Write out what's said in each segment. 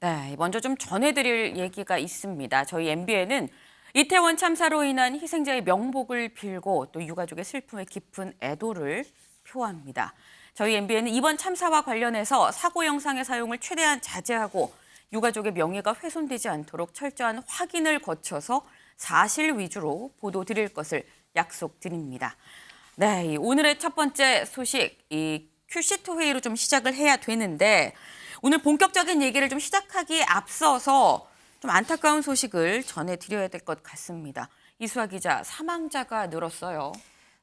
네, 먼저 좀 전해드릴 얘기가 있습니다. 저희 MBN은 이태원 참사로 인한 희생자의 명복을 빌고 또 유가족의 슬픔에 깊은 애도를 표합니다. 저희 MBN은 이번 참사와 관련해서 사고 영상의 사용을 최대한 자제하고 유가족의 명예가 훼손되지 않도록 철저한 확인을 거쳐서 사실 위주로 보도 드릴 것을 약속드립니다. 네, 오늘의 첫 번째 소식, 이 큐시트 회의로 좀 시작을 해야 되는데 오늘 본격적인 얘기를 좀 시작하기에 앞서서 좀 안타까운 소식을 전해드려야 될 것 같습니다. 이수아 기자, 사망자가 늘었어요.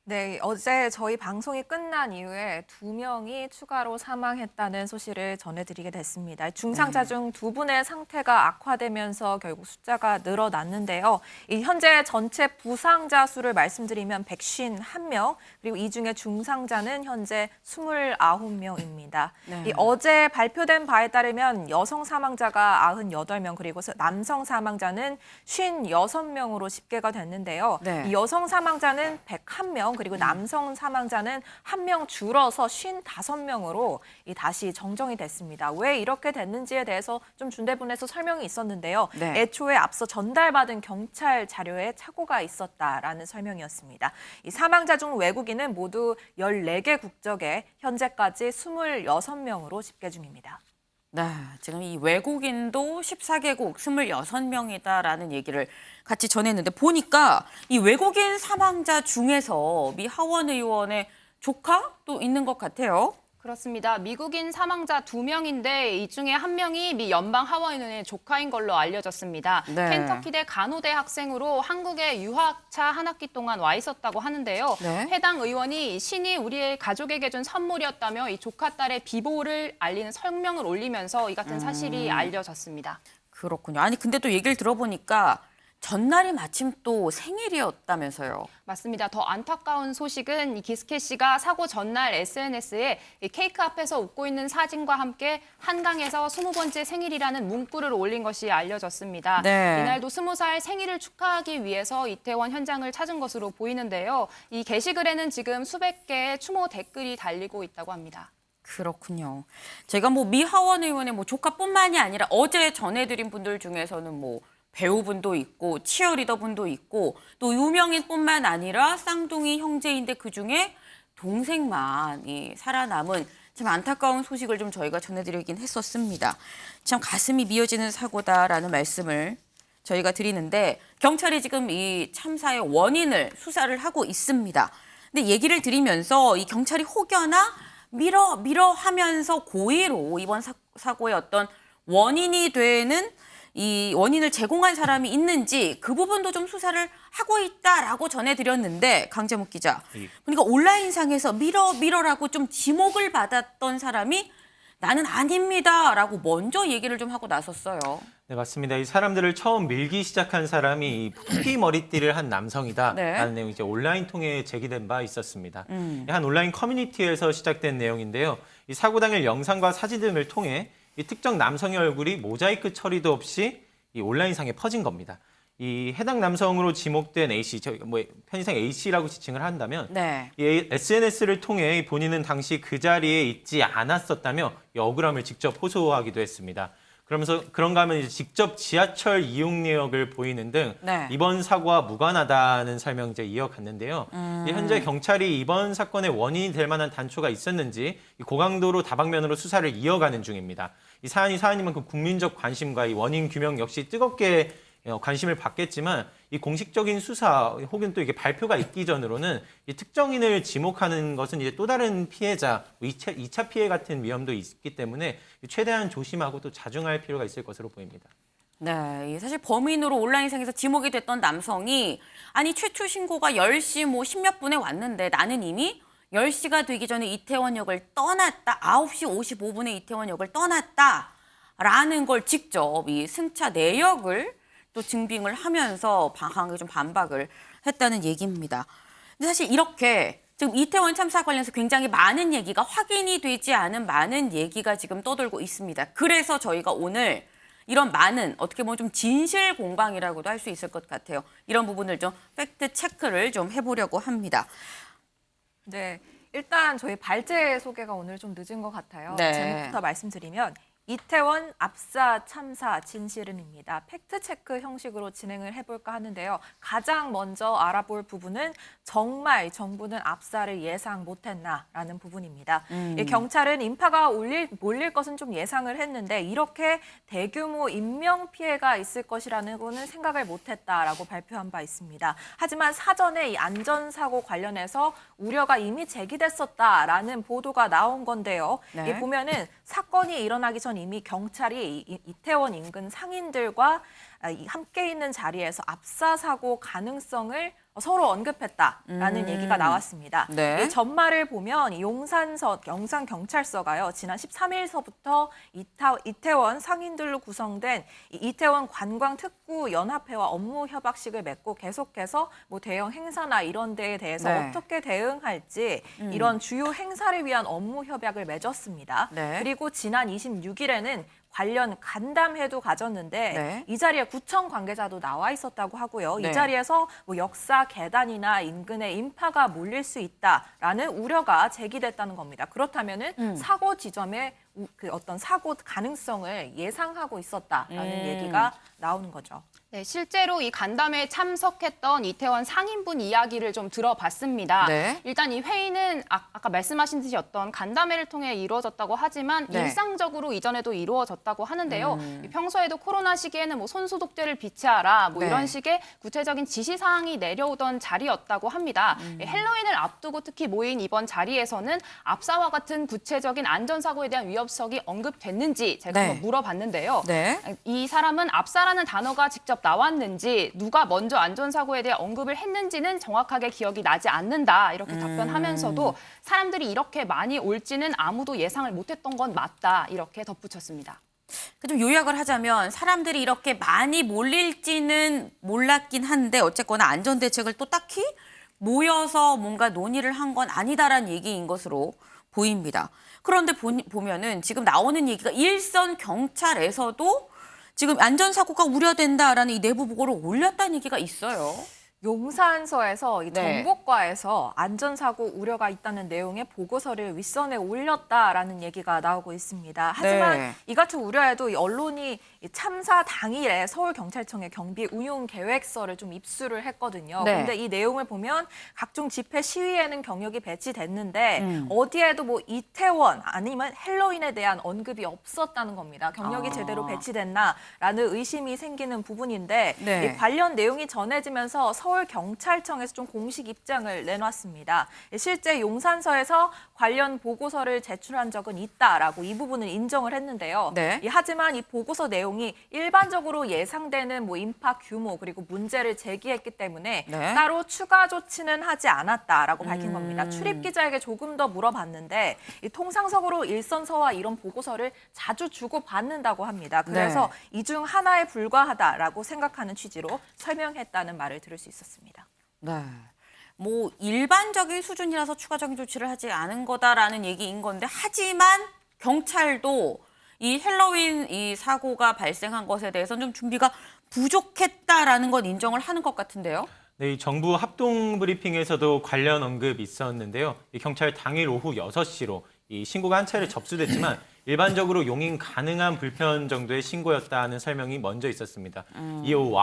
네, 어제 저희 방송이 끝난 이후에 2명이 추가로 사망했다는 소식을 전해드리게 됐습니다. 중상자 중 2분의 상태가 악화되면서 결국 숫자가 늘어났는데요. 현재 전체 부상자 수를 말씀드리면 151명, 그리고 이 중에 중상자는 현재 29명입니다. 네. 어제 발표된 바에 따르면 여성 사망자가 98명, 그리고 남성 사망자는 56명으로 집계가 됐는데요. 네. 이 여성 사망자는 101명, 그리고 남성 사망자는 1명 줄어서 55명으로 다시 정정이 됐습니다. 왜 이렇게 됐는지에 대해서 좀 중대본에서 설명이 있었는데요. 네. 애초에 앞서 전달받은 경찰 자료에 착오가 있었다라는 설명이었습니다. 이 사망자 중 외국인은 모두 14개 국적에 현재까지 26명으로 집계 중입니다. 네, 지금 이 외국인도 14개국 26명이다라는 얘기를 같이 전했는데 보니까 이 외국인 사망자 중에서 미 하원 의원의 조카도 있는 것 같아요. 그렇습니다. 미국인 사망자 2명인데 이 중에 1명이 미 연방 하원의원의 조카인 걸로 알려졌습니다. 네. 켄터키대 간호대 학생으로 한국에 유학차 한 학기 동안 와 있었다고 하는데요. 네. 해당 의원이 신이 우리의 가족에게 준 선물이었다며 이 조카 딸의 비보를 알리는 성명을 올리면서 이 같은 사실이 알려졌습니다. 그렇군요. 아니 근데 또 얘기를 들어보니까 전날이 마침 또 생일이었다면서요. 맞습니다. 더 안타까운 소식은 이 기스케 씨가 사고 전날 SNS에 이 케이크 앞에서 웃고 있는 사진과 함께 한강에서 20번째 생일이라는 문구를 올린 것이 알려졌습니다. 네. 이날도 20살 생일을 축하하기 위해서 이태원 현장을 찾은 것으로 보이는데요. 이 게시글에는 지금 수백 개의 추모 댓글이 달리고 있다고 합니다. 그렇군요. 제가 미 하원 의원의 조카뿐만이 아니라 어제 전해드린 분들 중에서는 배우분도 있고 치어리더분도 있고 또 유명인뿐만 아니라 쌍둥이 형제인데 그중에 동생만 살아남은 참 안타까운 소식을 좀 저희가 전해드리긴 했었습니다. 참 가슴이 미어지는 사고다라는 말씀을 저희가 드리는데 경찰이 지금 이 참사의 원인을 수사를 하고 있습니다. 근데 얘기를 드리면서 이 경찰이 혹여나 밀어 하면서 고의로 이번 사고의 어떤 원인이 되는 이 원인을 제공한 사람이 있는지 그 부분도 좀 수사를 하고 있다라고 전해드렸는데 강재묵 기자, 그러니까 온라인상에서 밀어라고 좀 지목을 받았던 사람이 나는 아닙니다라고 먼저 얘기를 좀 하고 나섰어요. 네, 맞습니다. 이 사람들을 처음 밀기 시작한 사람이 이 토끼 머리띠를 한 남성이다라는 네. 내용이 이제 온라인 통해 제기된 바 있었습니다. 한 온라인 커뮤니티에서 시작된 내용인데요. 이 사고 당일 영상과 사진 등을 통해 이 특정 남성의 얼굴이 모자이크 처리도 없이 이 온라인상에 퍼진 겁니다. 이 해당 남성으로 지목된 A씨, 편의상 A씨라고 지칭을 한다면 네. 이 SNS를 통해 본인은 당시 그 자리에 있지 않았었다며 이 억울함을 직접 호소하기도 했습니다. 그러면서 그런가 하면 이제 직접 지하철 이용 내역을 보이는 등 네. 이번 사고와 무관하다는 설명 이제 이어갔는데요. 현재 경찰이 이번 사건의 원인이 될 만한 단초가 있었는지 이 고강도로 다방면으로 수사를 이어가는 중입니다. 이 사안이 사안이만큼 국민적 관심과 이 원인 규명 역시 뜨겁게 관심을 받겠지만 이 공식적인 수사 혹은 또 이게 발표가 있기 전으로는 이 특정인을 지목하는 것은 이제 또 다른 피해자, 2차 피해 같은 위험도 있기 때문에 최대한 조심하고 또 자중할 필요가 있을 것으로 보입니다. 네, 사실 범인으로 온라인상에서 지목이 됐던 남성이 아니 최초 신고가 10시 10몇 분에 왔는데 나는 이미 10시가 되기 전에 이태원역을 떠났다. 9시 55분에 이태원역을 떠났다라는 걸 직접 이 승차 내역을 또 증빙을 하면서 강하게 좀 반박을 했다는 얘기입니다. 근데 사실 이렇게 지금 이태원 참사 관련해서 굉장히 많은 얘기가 확인이 되지 않은 많은 얘기가 지금 떠돌고 있습니다. 그래서 저희가 오늘 이런 많은 어떻게 보면 좀 진실 공방이라고도 할 수 있을 것 같아요. 이런 부분을 좀 팩트 체크를 좀 해보려고 합니다. 네, 일단 저희 발제 소개가 오늘 좀 늦은 것 같아요. 네. 제목부터 말씀드리면 이태원 압사 참사 진실은입니다. 팩트체크 형식으로 진행을 해볼까 하는데요. 가장 먼저 알아볼 부분은 정말 정부는 압사를 예상 못했나라는 부분입니다. 이 경찰은 인파가 몰릴 것은 좀 예상을 했는데 이렇게 대규모 인명피해가 있을 것이라는 거는 생각을 못했다라고 발표한 바 있습니다. 하지만 사전에 이 안전사고 관련해서 우려가 이미 제기됐었다라는 보도가 나온 건데요. 네. 이 보면은 사건이 일어나기 전 이미 경찰이 이태원 인근 상인들과 함께 있는 자리에서 압사 사고 가능성을 서로 언급했다라는 얘기가 나왔습니다. 네. 이 전말을 보면 영산경찰서가요. 지난 13일서부터 이태원 상인들로 구성된 이태원 관광특구연합회와 업무 협약식을 맺고 계속해서 뭐 대형 행사나 이런 데에 대해서 네. 어떻게 대응할지 이런 주요 행사를 위한 업무 협약을 맺었습니다. 네. 그리고 지난 26일에는 관련 간담회도 가졌는데 네. 이 자리에 구청 관계자도 나와 있었다고 하고요. 네. 이 자리에서 뭐 역사 계단이나 인근에 인파가 몰릴 수 있다라는 우려가 제기됐다는 겁니다. 그렇다면은 사고 지점에 그 어떤 사고 가능성을 예상하고 있었다라는 얘기가 나오는 거죠. 네, 실제로 이 간담회에 참석했던 이태원 상인분 이야기를 좀 들어봤습니다. 네. 일단 이 회의는 아까 말씀하신 듯이 어떤 간담회를 통해 이루어졌다고 하지만 네. 일상적으로 이전에도 이루어졌다고 하는데요. 평소에도 코로나 시기에는 뭐 손소독제를 비치하라 뭐 네. 이런 식의 구체적인 지시사항이 내려오던 자리였다고 합니다. 헬로윈을 앞두고 특히 모인 이번 자리에서는 압사와 같은 구체적인 안전사고에 대한 위협성이 언급됐는지 제가 네. 한번 물어봤는데요. 네. 이 사람은 압사라는 단어가 직접 나왔는지 누가 먼저 안전사고에 대해 언급을 했는지는 정확하게 기억이 나지 않는다 이렇게 답변하면서도 사람들이 이렇게 많이 올지는 아무도 예상을 못했던 건 맞다 이렇게 덧붙였습니다. 좀 요약을 하자면 사람들이 이렇게 많이 몰릴지는 몰랐긴 한데 어쨌거나 안전대책을 또 딱히 모여서 뭔가 논의를 한 건 아니다라는 얘기인 것으로 보입니다. 그런데 보면은 지금 나오는 얘기가 일선 경찰에서도 지금 안전사고가 우려된다라는 이 내부 보고를 올렸다는 얘기가 있어요. 용산서에서 이 네. 정보과에서 안전사고 우려가 있다는 내용의 보고서를 윗선에 올렸다라는 얘기가 나오고 있습니다. 하지만 네. 이 같은 우려에도 이 언론이 이 참사 당일에 서울경찰청의 경비 운용 계획서를 좀 입수를 했거든요. 네. 그런데 이 내용을 보면 각종 집회 시위에는 경력이 배치됐는데 어디에도 뭐 이태원 아니면 헬로윈에 대한 언급이 없었다는 겁니다. 경력이 제대로 배치됐나라는 의심이 생기는 부분인데 네. 이 관련 내용이 전해지면서 서울경찰청에서 좀 공식 입장을 내놨습니다. 실제 용산서에서 관련 보고서를 제출한 적은 있다라고 이 부분을 인정을 했는데요. 네. 하지만 이 보고서 내용이 일반적으로 예상되는 뭐 인파 규모 그리고 문제를 제기했기 때문에 네. 따로 추가 조치는 하지 않았다라고 밝힌 겁니다. 출입 기자에게 조금 더 물어봤는데 이 통상적으로 일선서와 이런 보고서를 자주 주고받는다고 합니다. 그래서 이 중 하나에 불과하다라고 생각하는 취지로 설명했다는 말을 들을 수 있었습니다. 네. 뭐 일반적인 수준이라서 추가적인 조치를 하지 않은 거다라는 얘기인 건데 하지만 경찰도 이 헬로윈 이 사고가 발생한 것에 대해서는 좀 준비가 부족했다라는 건 인정을 하는 것 같은데요. 네, 이 정부 합동 브리핑에서도 관련 언급이 있었는데요. 이 경찰 당일 오후 6시로 이 신고가 한 차례 접수됐지만 일반적으로 용인 가능한 불편 정도의 신고였다는 설명이 먼저 있었습니다. 이후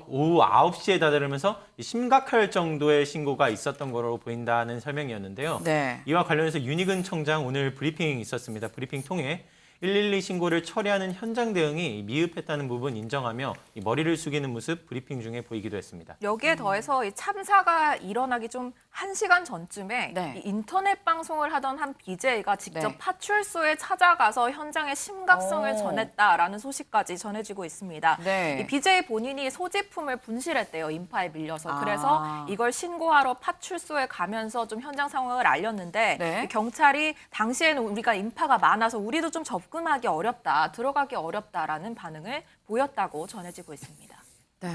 오후 9시에 다다르면서 심각할 정도의 신고가 있었던 거로 보인다는 설명이었는데요. 네. 이와 관련해서 윤희근 청장 오늘 브리핑이 있었습니다. 브리핑 통해 112 신고를 처리하는 현장 대응이 미흡했다는 부분 인정하며 이 머리를 숙이는 모습 브리핑 중에 보이기도 했습니다. 여기에 더해서 이 참사가 일어나기 좀 1시간 전쯤에 네. 이 인터넷 방송을 하던 한 BJ가 직접 네. 파출소에 찾아가서 현장의 심각성을 오. 전했다라는 소식까지 전해지고 있습니다. 네. 이 BJ 본인이 소지품을 분실했대요. 인파에 밀려서. 아. 그래서 이걸 신고하러 파출소에 가면서 좀 현장 상황을 알렸는데 네. 이 경찰이 당시에는 우리가 인파가 많아서 우리도 좀 접근하기 어렵다, 들어가기 어렵다라는 반응을 보였다고 전해지고 있습니다. 네.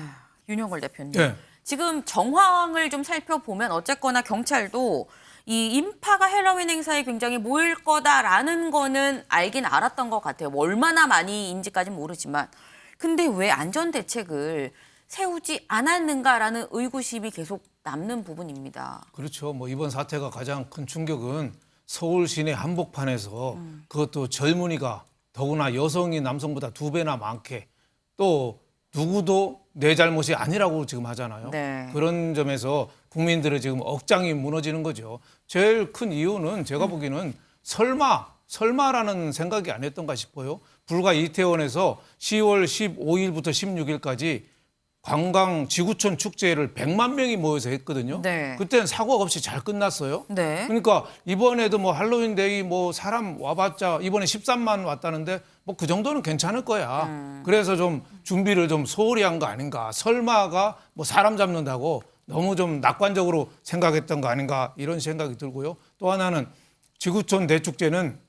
윤영걸 대표님. 네. 지금 정황을 좀 살펴보면 어쨌거나 경찰도 이 인파가 헬로윈 행사에 굉장히 모일 거다라는 거는 알긴 알았던 것 같아요. 뭐 얼마나 많이인지까지는 모르지만. 근데 왜 안전 대책을 세우지 않았는가라는 의구심이 계속 남는 부분입니다. 그렇죠. 뭐 이번 사태가 가장 큰 충격은 서울 시내 한복판에서 그것도 젊은이가 더구나 여성이 남성보다 2배나 많게 또 누구도 내 잘못이 아니라고 지금 하잖아요. 네. 그런 점에서 국민들의 지금 억장이 무너지는 거죠. 제일 큰 이유는 제가 보기에는 설마라는 생각이 안 했던가 싶어요. 불과 이태원에서 10월 15일부터 16일까지 관광 지구촌 축제를 100만 명이 모여서 했거든요. 네. 그때는 사고 없이 잘 끝났어요. 네. 그러니까 이번에도 뭐 할로윈 데이 뭐 사람 와봤자 이번에 13만 왔다는데 뭐 그 정도는 괜찮을 거야. 그래서 좀 준비를 좀 소홀히 한 거 아닌가. 설마가 뭐 사람 잡는다고 너무 좀 낙관적으로 생각했던 거 아닌가 이런 생각이 들고요. 또 하나는 지구촌 대축제는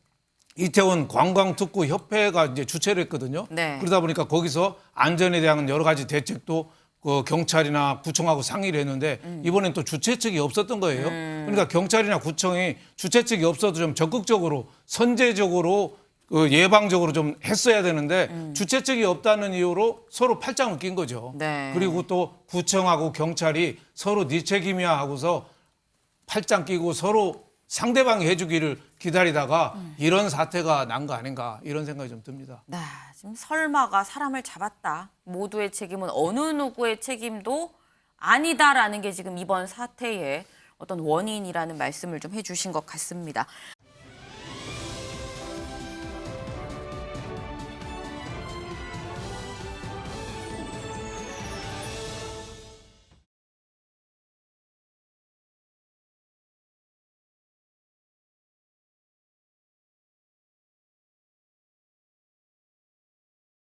이태원 관광특구협회가 이제 주최를 했거든요. 네. 그러다 보니까 거기서 안전에 대한 여러 가지 대책도 그 경찰이나 구청하고 상의를 했는데 이번엔 또 주최 측이 없었던 거예요. 그러니까 경찰이나 구청이 주최 측이 없어도 좀 적극적으로 선제적으로 그 예방적으로 좀 했어야 되는데 주최 측이 없다는 이유로 서로 팔짱을 낀 거죠. 네. 그리고 또 구청하고 경찰이 서로 네 책임이야 하고서 팔짱 끼고 서로 상대방이 해주기를 기다리다가 이런 사태가 난 거 아닌가 이런 생각이 좀 듭니다. 네, 지금 설마가 사람을 잡았다. 모두의 책임은 어느 누구의 책임도 아니다라는 게 지금 이번 사태의 어떤 원인이라는 말씀을 좀 해주신 것 같습니다.